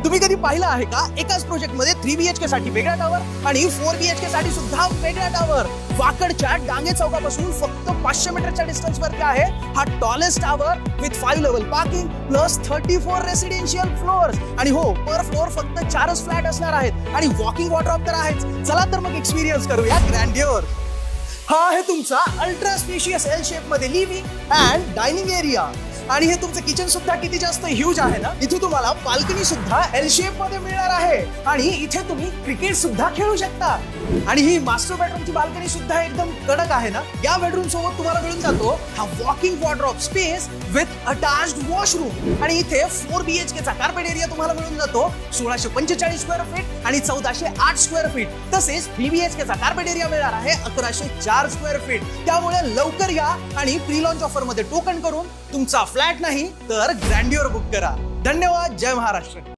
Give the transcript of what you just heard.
तुम्ही कधी पाहिलं आहे का एकाच प्रोजेक्ट मध्ये 3 BHK साठी वेगळा टावर आणि 4 BHK साठी सुद्धा वेगळा टावर? वाकडच्या डांगे चौकापासून फक्त 500 मीटरच्या डिस्टन्स वरती आहे हा tallest tower with 5 level parking plus 34 residential flowers आणि हो पर फ्लोअर फक्त 4च फ्लॅट असणार आहेत आणि वॉकिंग वॉर्डरोब तर आहेच. चला तर मग एक्सपिरियन्स करूया ग्रँडियर. हा आहे तुमचा अल्ट्रा स्पेशियस एल शेप मध्ये लिव्हिंग अँड डायनिंग एरिया आणि हे तुमचं किचन सुद्धा किती जास्त ह्यूज आहे ना. इथे तुम्हाला बाल्कनी सुद्धा एल शेप मध्ये मिळणार आहे आणि इथे तुम्ही क्रिकेट सुद्धा खेळू शकता. आणि ही मास्टर बेडरूमची बाल्कनी सुद्धा एकदम कडक आहे ना. या बेडरूम सोबत तुम्हाला मिळून जातो हा walking wardrobe space with attached washroom आणि इथे 4 BHK चा कार्पेट एरिया तुम्हाला मिळून जातो 1645 स्क्वेअर फीट आणि 1408 स्क्वेअर फीट. तसेच 3 BHK चा कार्पेट एरिया मिळणार आहे 1104 स्क्वेअर फीट. त्यामुळे लवकर या आणि प्री लॉन्च ऑफर मध्ये टोकन करून तुमचा फ्लॅट नाही तर ग्रँडियर बुक करा. धन्यवाद. जय महाराष्ट्र.